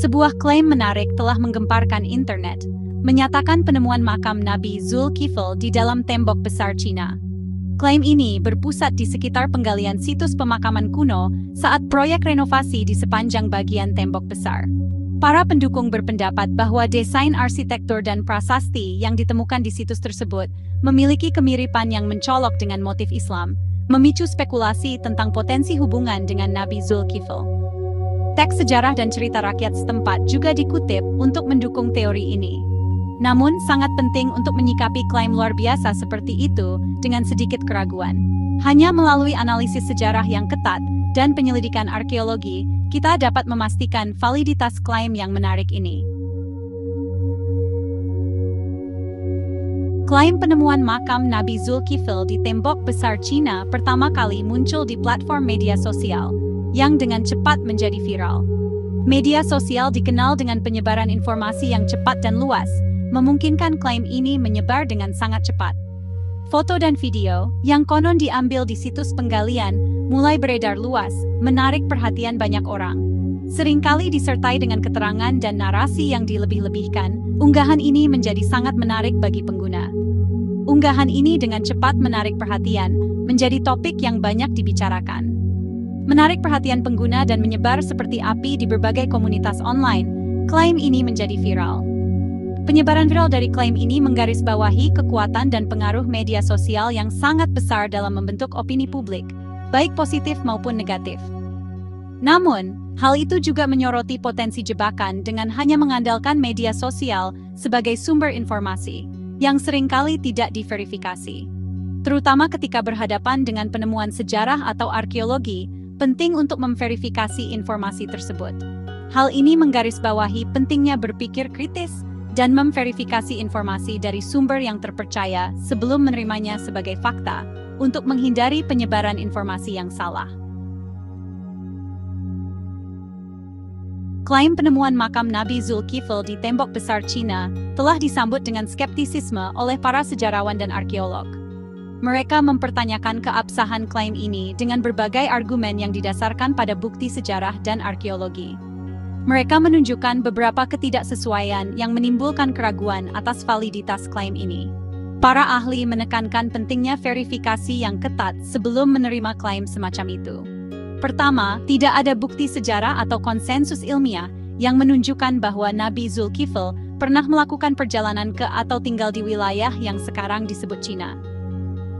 Sebuah klaim menarik telah menggemparkan internet, menyatakan penemuan makam Nabi Zulkifl di dalam tembok besar Cina. Klaim ini berpusat di sekitar penggalian situs pemakaman kuno saat proyek renovasi di sepanjang bagian tembok besar. Para pendukung berpendapat bahwa desain arsitektur dan prasasti yang ditemukan di situs tersebut memiliki kemiripan yang mencolok dengan motif Islam, memicu spekulasi tentang potensi hubungan dengan Nabi Zulkifl. Teks sejarah dan cerita rakyat setempat juga dikutip untuk mendukung teori ini. Namun, sangat penting untuk menyikapi klaim luar biasa seperti itu dengan sedikit keraguan. Hanya melalui analisis sejarah yang ketat dan penyelidikan arkeologi, kita dapat memastikan validitas klaim yang menarik ini. Klaim penemuan makam Nabi Zulkifl di tembok besar Cina pertama kali muncul di platform media sosial, yang dengan cepat menjadi viral. Media sosial dikenal dengan penyebaran informasi yang cepat dan luas, memungkinkan klaim ini menyebar dengan sangat cepat. Foto dan video, yang konon diambil di situs penggalian, mulai beredar luas, menarik perhatian banyak orang. Seringkali disertai dengan keterangan dan narasi yang dilebih-lebihkan, unggahan ini menjadi sangat menarik bagi pengguna. Unggahan ini dengan cepat menarik perhatian, menjadi topik yang banyak dibicarakan. Menarik perhatian pengguna dan menyebar seperti api di berbagai komunitas online, klaim ini menjadi viral. Penyebaran viral dari klaim ini menggarisbawahi kekuatan dan pengaruh media sosial yang sangat besar dalam membentuk opini publik, baik positif maupun negatif. Namun, hal itu juga menyoroti potensi jebakan dengan hanya mengandalkan media sosial sebagai sumber informasi, yang seringkali tidak diverifikasi. Terutama ketika berhadapan dengan penemuan sejarah atau arkeologi, penting untuk memverifikasi informasi tersebut. Hal ini menggarisbawahi pentingnya berpikir kritis dan memverifikasi informasi dari sumber yang terpercaya sebelum menerimanya sebagai fakta untuk menghindari penyebaran informasi yang salah. Klaim penemuan makam Nabi Zulkifl di tembok besar Cina telah disambut dengan skeptisisme oleh para sejarawan dan arkeolog. Mereka mempertanyakan keabsahan klaim ini dengan berbagai argumen yang didasarkan pada bukti sejarah dan arkeologi. Mereka menunjukkan beberapa ketidaksesuaian yang menimbulkan keraguan atas validitas klaim ini. Para ahli menekankan pentingnya verifikasi yang ketat sebelum menerima klaim semacam itu. Pertama, tidak ada bukti sejarah atau konsensus ilmiah yang menunjukkan bahwa Nabi Zulkifl pernah melakukan perjalanan ke atau tinggal di wilayah yang sekarang disebut Cina.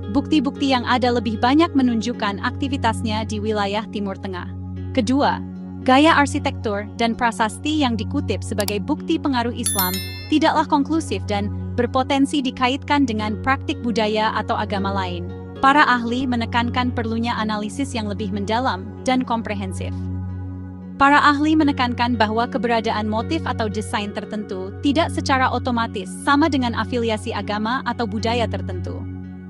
Bukti-bukti yang ada lebih banyak menunjukkan aktivitasnya di wilayah Timur Tengah. Kedua, gaya arsitektur dan prasasti yang dikutip sebagai bukti pengaruh Islam tidaklah konklusif dan berpotensi dikaitkan dengan praktik budaya atau agama lain. Para ahli menekankan perlunya analisis yang lebih mendalam dan komprehensif. Para ahli menekankan bahwa keberadaan motif atau desain tertentu tidak secara otomatis sama dengan afiliasi agama atau budaya tertentu.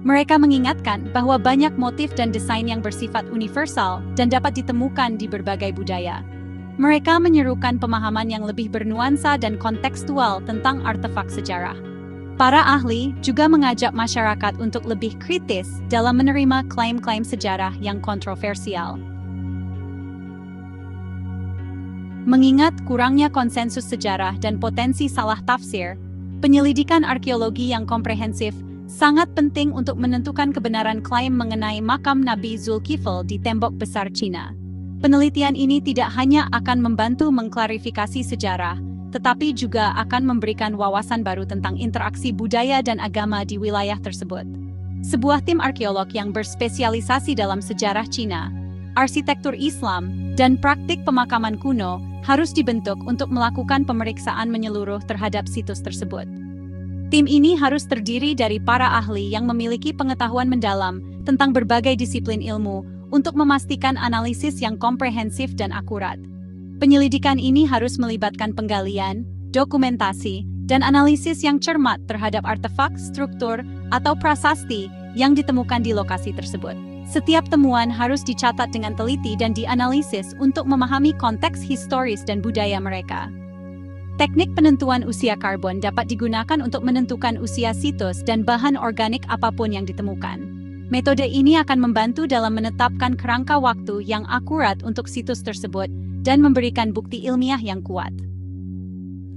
Mereka mengingatkan bahwa banyak motif dan desain yang bersifat universal dan dapat ditemukan di berbagai budaya. Mereka menyerukan pemahaman yang lebih bernuansa dan kontekstual tentang artefak sejarah. Para ahli juga mengajak masyarakat untuk lebih kritis dalam menerima klaim-klaim sejarah yang kontroversial. Mengingat kurangnya konsensus sejarah dan potensi salah tafsir, penyelidikan arkeologi yang komprehensif sangat penting untuk menentukan kebenaran klaim mengenai makam Nabi Zulkifl di tembok besar Cina. Penelitian ini tidak hanya akan membantu mengklarifikasi sejarah, tetapi juga akan memberikan wawasan baru tentang interaksi budaya dan agama di wilayah tersebut. Sebuah tim arkeolog yang berspesialisasi dalam sejarah Cina, arsitektur Islam, dan praktik pemakaman kuno harus dibentuk untuk melakukan pemeriksaan menyeluruh terhadap situs tersebut. Tim ini harus terdiri dari para ahli yang memiliki pengetahuan mendalam tentang berbagai disiplin ilmu untuk memastikan analisis yang komprehensif dan akurat. Penyelidikan ini harus melibatkan penggalian, dokumentasi, dan analisis yang cermat terhadap artefak, struktur, atau prasasti yang ditemukan di lokasi tersebut. Setiap temuan harus dicatat dengan teliti dan dianalisis untuk memahami konteks historis dan budaya mereka. Teknik penentuan usia karbon dapat digunakan untuk menentukan usia situs dan bahan organik apapun yang ditemukan. Metode ini akan membantu dalam menetapkan kerangka waktu yang akurat untuk situs tersebut dan memberikan bukti ilmiah yang kuat.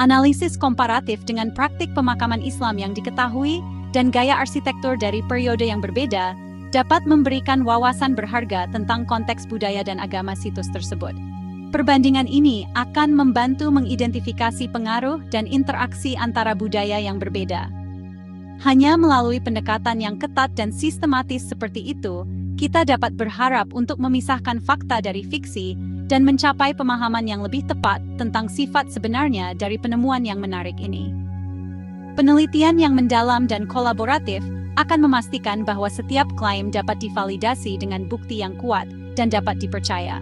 Analisis komparatif dengan praktik pemakaman Islam yang diketahui dan gaya arsitektur dari periode yang berbeda dapat memberikan wawasan berharga tentang konteks budaya dan agama situs tersebut. Perbandingan ini akan membantu mengidentifikasi pengaruh dan interaksi antara budaya yang berbeda. Hanya melalui pendekatan yang ketat dan sistematis seperti itu, kita dapat berharap untuk memisahkan fakta dari fiksi dan mencapai pemahaman yang lebih tepat tentang sifat sebenarnya dari penemuan yang menarik ini. Penelitian yang mendalam dan kolaboratif akan memastikan bahwa setiap klaim dapat divalidasi dengan bukti yang kuat dan dapat dipercaya.